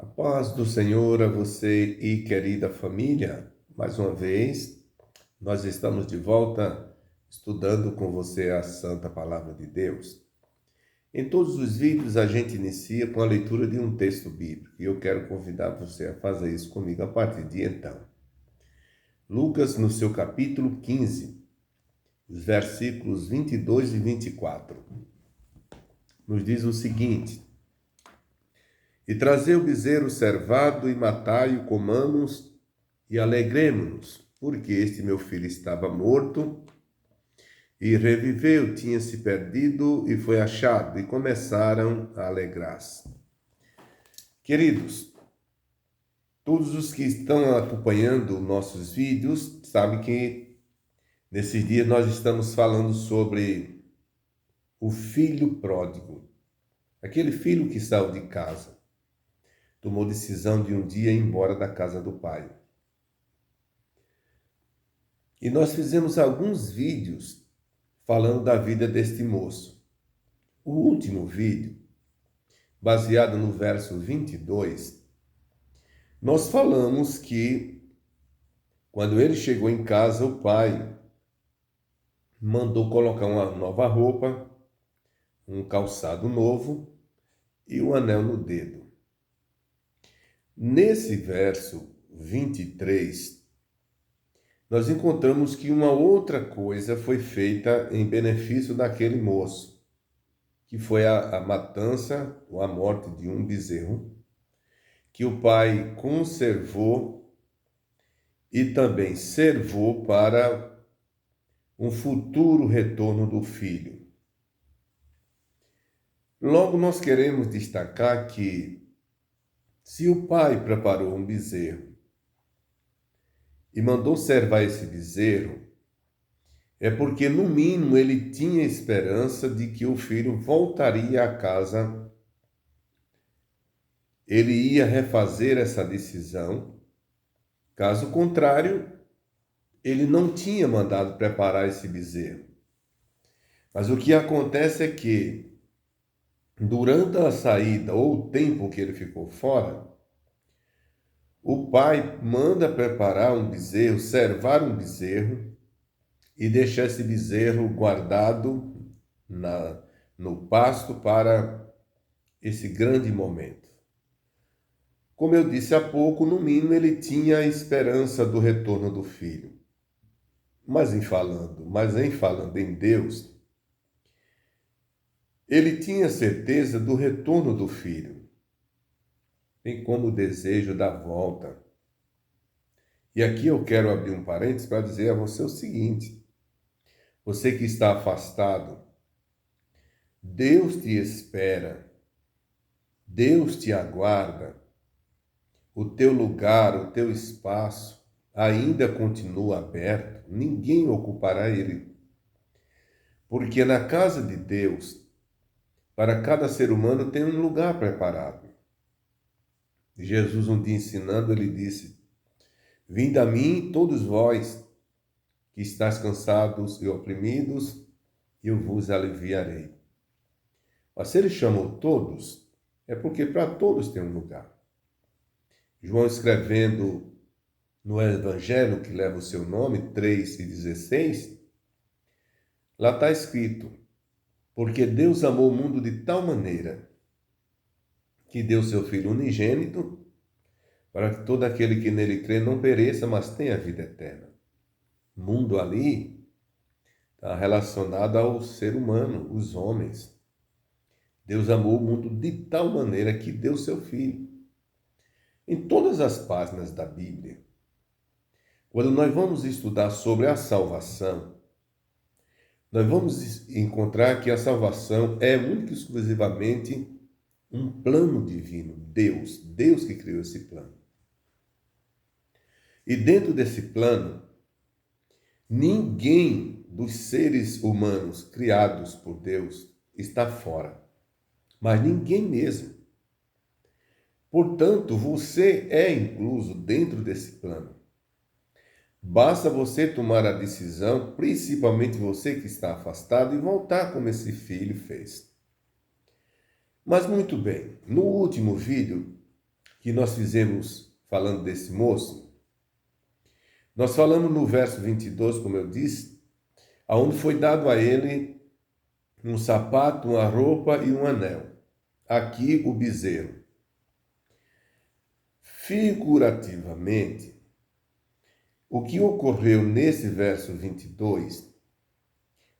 A paz do Senhor a você e querida família. Mais uma vez, nós estamos de volta estudando com você a Santa Palavra de Deus. Em todos os vídeos a gente inicia com a leitura de um texto bíblico e eu quero convidar você a fazer isso comigo a partir de então. Lucas, no seu capítulo 15, os versículos 22 e 24, nos diz o seguinte: E trazei o bezerro cevado e matai-o, comamos e alegremo-nos, porque este meu filho estava morto e reviveu, tinha se perdido e foi achado, e começaram a alegrar-se. Queridos, todos os que estão acompanhando nossos vídeos sabem que nesses dias nós estamos falando sobre o filho pródigo, aquele filho que saiu de casa, tomou decisão de um dia ir embora da casa do pai. E nós fizemos alguns vídeos falando da vida deste moço. O último vídeo, baseado no verso 22, nós falamos que quando ele chegou em casa, o pai mandou colocar uma nova roupa, um calçado novo e um anel no dedo. Nesse verso 23, nós encontramos que uma outra coisa foi feita em benefício daquele moço, que foi a matança ou a morte de um bezerro, que o pai conservou e também servou para um futuro retorno do filho. Logo, nós queremos destacar que, se o pai preparou um bezerro e mandou servar esse bezerro, é porque, no mínimo, ele tinha esperança de que o filho voltaria à casa. Ele ia refazer essa decisão. Caso contrário, ele não tinha mandado preparar esse bezerro. Mas o que acontece é que, durante a saída ou o tempo que ele ficou fora, o pai manda preparar um bezerro, servar um bezerro e deixar esse bezerro guardado no pasto para esse grande momento. Como eu disse há pouco, no mínimo ele tinha a esperança do retorno do filho. Mas em falando em Deus, ele tinha certeza do retorno do filho, bem como o desejo da volta. E aqui eu quero abrir um parênteses para dizer a você o seguinte: você que está afastado, Deus te espera, Deus te aguarda, o teu lugar, o teu espaço ainda continua aberto, ninguém ocupará ele. Porque na casa de Deus, para cada ser humano tem um lugar preparado. Jesus, um dia ensinando, ele disse: Vinde a mim, todos vós que estáis cansados e oprimidos, e eu vos aliviarei. Mas se ele chamou todos, é porque para todos tem um lugar. João, escrevendo no Evangelho que leva o seu nome, 3:16, lá está escrito: Porque Deus amou o mundo de tal maneira que deu seu Filho unigênito, para que todo aquele que nele crê não pereça, mas tenha vida eterna. Mundo ali está relacionado ao ser humano, os homens. Deus amou o mundo de tal maneira que deu seu Filho. Em todas as páginas da Bíblia, quando nós vamos estudar sobre a salvação, nós vamos encontrar que a salvação é única e exclusivamente um plano divino, Deus que criou esse plano. E dentro desse plano, ninguém dos seres humanos criados por Deus está fora, mas ninguém mesmo. Portanto, você é incluso dentro desse plano. Basta você tomar a decisão, principalmente você que está afastado, e voltar como esse filho fez. Mas muito bem, no último vídeo, que nós fizemos falando desse moço, nós falamos no verso 22, como eu disse, aonde foi dado a ele um sapato, uma roupa e um anel. Aqui o bezerro. Figurativamente, o que ocorreu nesse verso 22,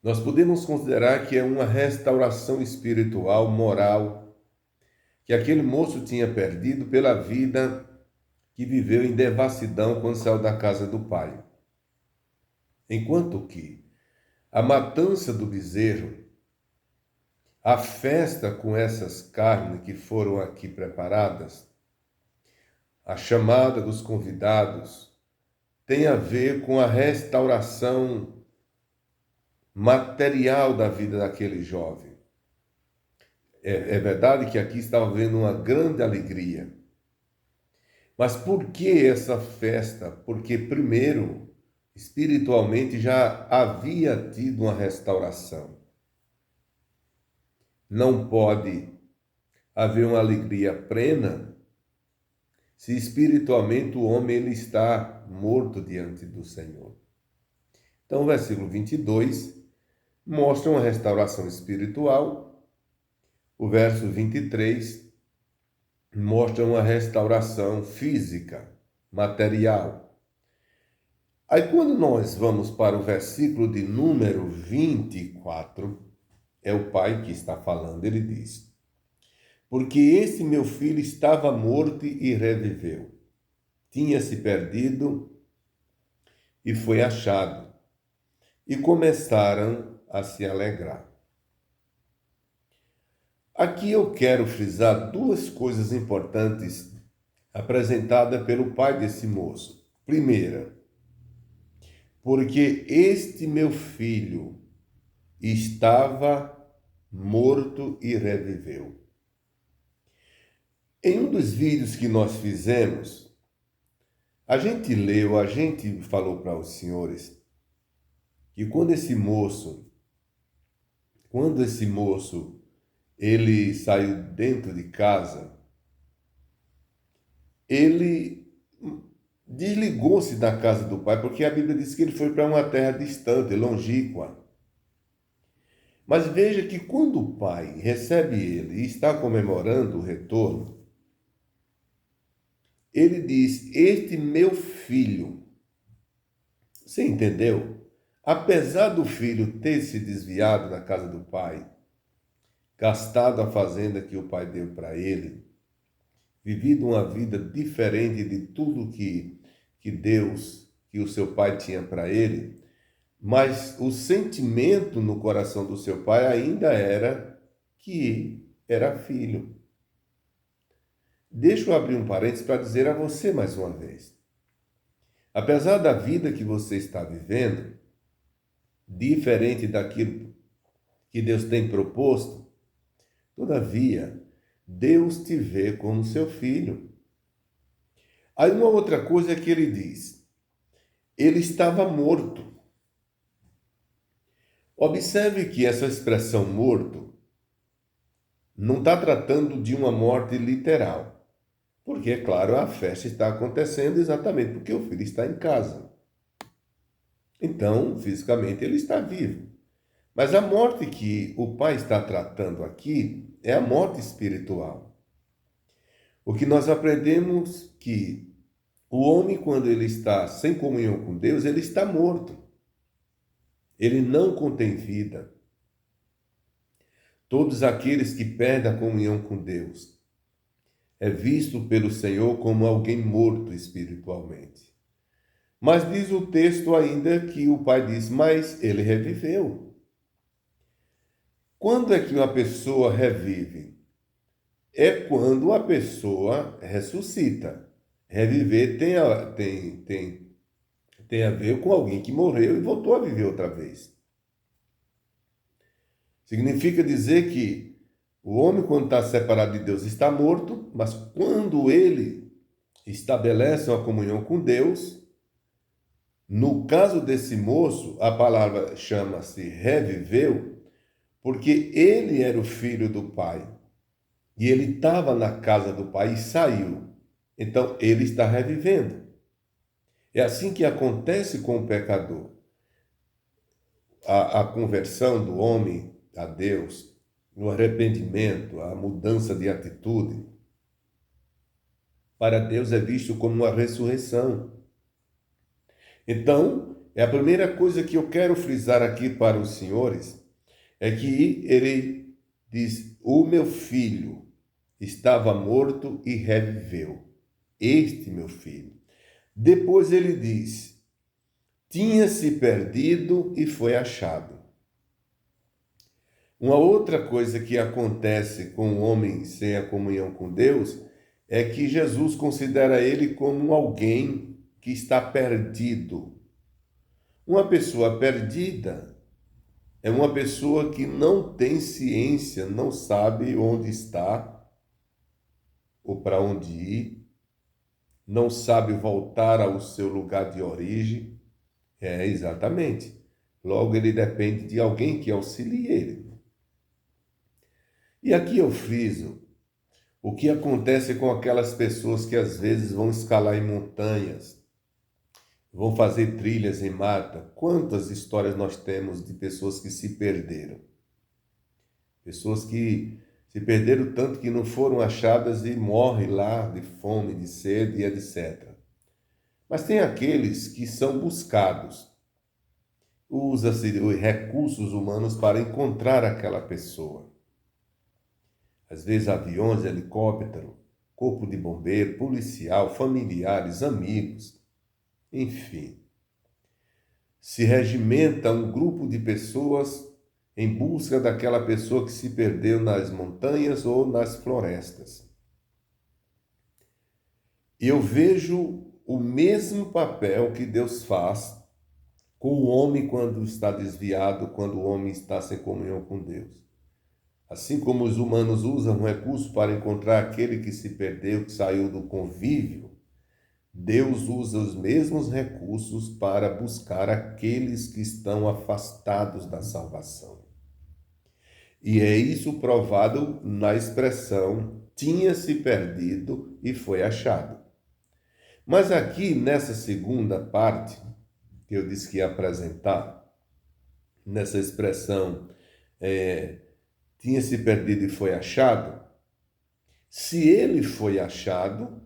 nós podemos considerar que é uma restauração espiritual, moral, que aquele moço tinha perdido pela vida que viveu em devassidão quando saiu da casa do pai. Enquanto que a matança do bezerro, a festa com essas carnes que foram aqui preparadas, a chamada dos convidados, tem a ver com a restauração material da vida daquele jovem. É verdade que aqui estava havendo uma grande alegria. Mas por que essa festa? Porque, primeiro, espiritualmente já havia tido uma restauração. Não pode haver uma alegria plena se espiritualmente o homem ele está morto diante do Senhor. Então, o versículo 22 mostra uma restauração espiritual. O verso 23 mostra uma restauração física, material. Aí, quando nós vamos para o versículo de número 24, é o pai que está falando, ele diz: porque esse meu filho estava morto e reviveu, tinha se perdido e foi achado, e começaram a se alegrar. Aqui eu quero frisar duas coisas importantes apresentadas pelo pai desse moço. Primeira, porque este meu filho estava morto e reviveu. Em um dos vídeos que nós fizemos, a gente falou para os senhores que quando esse moço ele saiu dentro de casa, ele desligou-se da casa do pai, porque a Bíblia diz que ele foi para uma terra distante, longínqua. Mas veja que quando o pai recebe ele e está comemorando o retorno, ele diz: este meu filho. Você entendeu? Apesar do filho ter se desviado da casa do pai, gastado a fazenda que o pai deu para ele, vivido uma vida diferente de tudo que Deus, que o seu pai tinha para ele, mas o sentimento no coração do seu pai ainda era que era filho. Deixa eu abrir um parênteses para dizer a você mais uma vez. Apesar da vida que você está vivendo, diferente daquilo que Deus tem proposto, todavia, Deus te vê como seu filho. Aí uma outra coisa que ele diz: ele estava morto. Observe que essa expressão morto não está tratando de uma morte literal. Porque, é claro, a festa está acontecendo exatamente porque o filho está em casa. Então, fisicamente, ele está vivo. Mas a morte que o pai está tratando aqui é a morte espiritual. O que nós aprendemos que o homem, quando ele está sem comunhão com Deus, ele está morto. Ele não contém vida. Todos aqueles que perdem a comunhão com Deus é visto pelo Senhor como alguém morto espiritualmente. Mas diz o texto ainda que o pai diz: mas ele reviveu. Quando é que uma pessoa revive? É quando a pessoa ressuscita. Reviver tem a ver com alguém que morreu e voltou a viver outra vez. Significa dizer que o homem, quando está separado de Deus, está morto, mas quando ele estabelece uma comunhão com Deus, no caso desse moço, a palavra chama-se reviveu, porque ele era o filho do pai. E ele estava na casa do pai e saiu. Então, ele está revivendo. É assim que acontece com o pecador. A conversão do homem a Deus, o arrependimento, a mudança de atitude, para Deus é visto como uma ressurreição. Então, é a primeira coisa que eu quero frisar aqui para os senhores, é que ele diz: o meu filho estava morto e reviveu. Este meu filho. Depois ele diz: tinha se perdido e foi achado. Uma outra coisa que acontece com o homem sem a comunhão com Deus é que Jesus considera ele como alguém que está perdido. Uma pessoa perdida é uma pessoa que não tem ciência, não sabe onde está ou para onde ir, não sabe voltar ao seu lugar de origem. É, exatamente. Logo, ele depende de alguém que auxilie ele. E aqui eu friso o que acontece com aquelas pessoas que às vezes vão escalar em montanhas, vão fazer trilhas em mata. Quantas histórias nós temos de pessoas que se perderam? Pessoas que se perderam tanto que não foram achadas e morrem lá de fome, de sede e etc. Mas tem aqueles que são buscados. Usa-se recursos humanos para encontrar aquela pessoa. Às vezes aviões, helicóptero, corpo de bombeiro, policial, familiares, amigos, enfim. Se regimenta um grupo de pessoas em busca daquela pessoa que se perdeu nas montanhas ou nas florestas. E eu vejo o mesmo papel que Deus faz com o homem quando está desviado, quando o homem está sem comunhão com Deus. Assim como os humanos usam um recurso para encontrar aquele que se perdeu, que saiu do convívio, Deus usa os mesmos recursos para buscar aqueles que estão afastados da salvação. E é isso provado na expressão tinha se perdido e foi achado. Mas aqui nessa segunda parte, que eu disse que ia apresentar, nessa expressão tinha se perdido e foi achado, se ele foi achado,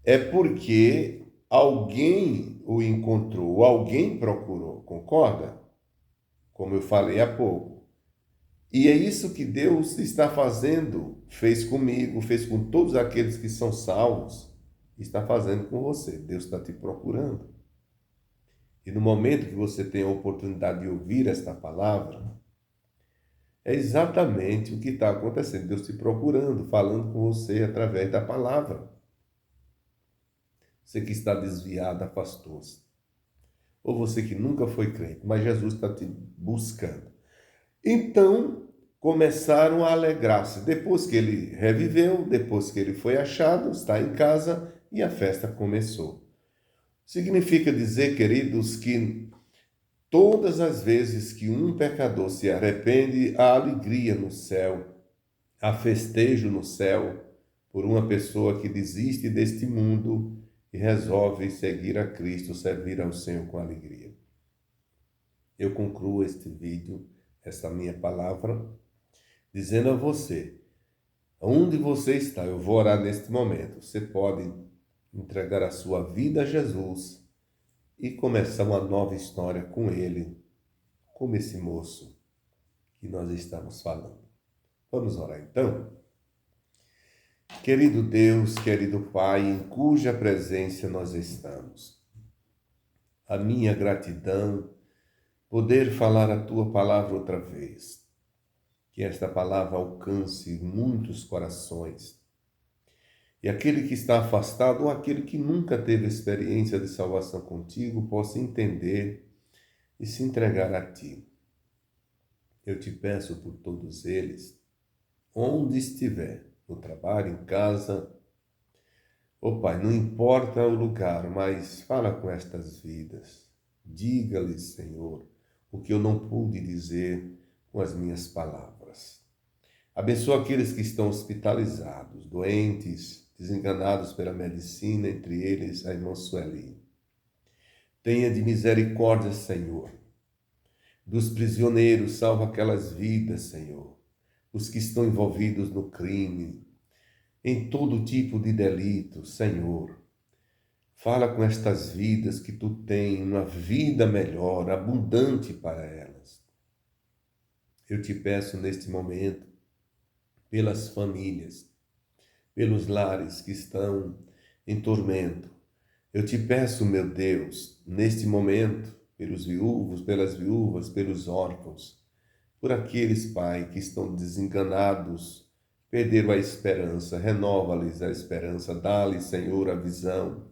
é porque alguém o encontrou, alguém procurou, concorda? Como eu falei há pouco. E é isso que Deus está fazendo, fez comigo, fez com todos aqueles que são salvos, está fazendo com você. Deus está te procurando. E no momento que você tem a oportunidade de ouvir esta palavra, é exatamente o que está acontecendo. Deus te procurando, falando com você através da palavra. Você que está desviado, afastou-se. Ou você que nunca foi crente, mas Jesus está te buscando. Então, começaram a alegrar-se. Depois que ele reviveu, depois que ele foi achado, está em casa e a festa começou. Significa dizer, queridos, que todas as vezes que um pecador se arrepende, há alegria no céu, há festejo no céu por uma pessoa que desiste deste mundo e resolve seguir a Cristo, servir ao Senhor com alegria. Eu concluo este vídeo, esta minha palavra, dizendo a você, onde você está, eu vou orar neste momento, você pode entregar a sua vida a Jesus e começar uma nova história com Ele, como esse moço que nós estamos falando. Vamos orar então? Querido Deus, querido Pai, em cuja presença nós estamos, a minha gratidão, poder falar a Tua palavra outra vez, que esta palavra alcance muitos corações, e aquele que está afastado ou aquele que nunca teve experiência de salvação contigo possa entender e se entregar a Ti. Eu te peço por todos eles, onde estiver, no trabalho, em casa. Ó Pai, não importa o lugar, mas fala com estas vidas. Diga-lhes, Senhor, o que eu não pude dizer com as minhas palavras. Abençoa aqueles que estão hospitalizados, doentes, desenganados pela medicina, entre eles a irmã Sueli. Tenha de misericórdia, Senhor, dos prisioneiros, salva aquelas vidas, Senhor, os que estão envolvidos no crime, em todo tipo de delito, Senhor. Fala com estas vidas que tu tens uma vida melhor, abundante para elas. Eu te peço neste momento, pelas famílias, pelos lares que estão em tormento. Eu te peço, meu Deus, neste momento, pelos viúvos, pelas viúvas, pelos órfãos, por aqueles, Pai, que estão desenganados, perderam a esperança, renova-lhes a esperança, dá-lhes, Senhor, a visão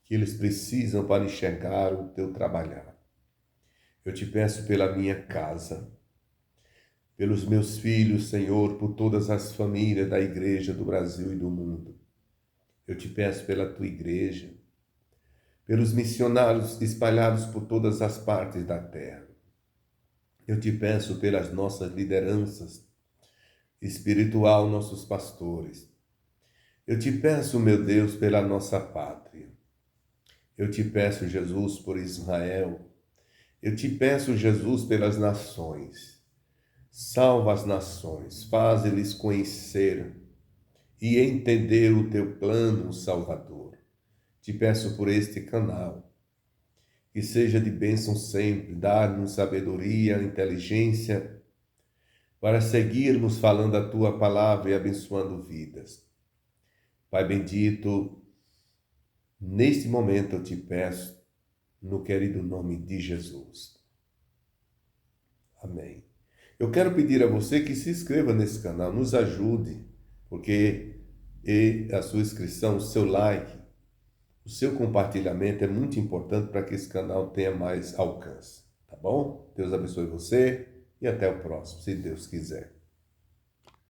que eles precisam para enxergar o teu trabalhar. Eu te peço pela minha casa, pelos meus filhos, Senhor, por todas as famílias da igreja do Brasil e do mundo. Eu te peço pela tua igreja, pelos missionários espalhados por todas as partes da terra. Eu te peço pelas nossas lideranças espiritual, nossos pastores. Eu te peço, meu Deus, pela nossa pátria. Eu te peço, Jesus, por Israel. Eu te peço, Jesus, pelas nações. Salva as nações, faz-lhes conhecer e entender o teu plano, Salvador. Te peço por este canal, que seja de bênção sempre, dar-nos sabedoria, inteligência, para seguirmos falando a tua palavra e abençoando vidas. Pai bendito, neste momento eu te peço, no querido nome de Jesus. Amém. Eu quero pedir a você que se inscreva nesse canal, nos ajude, porque a sua inscrição, o seu like, o seu compartilhamento é muito importante para que esse canal tenha mais alcance, tá bom? Deus abençoe você e até o próximo, se Deus quiser.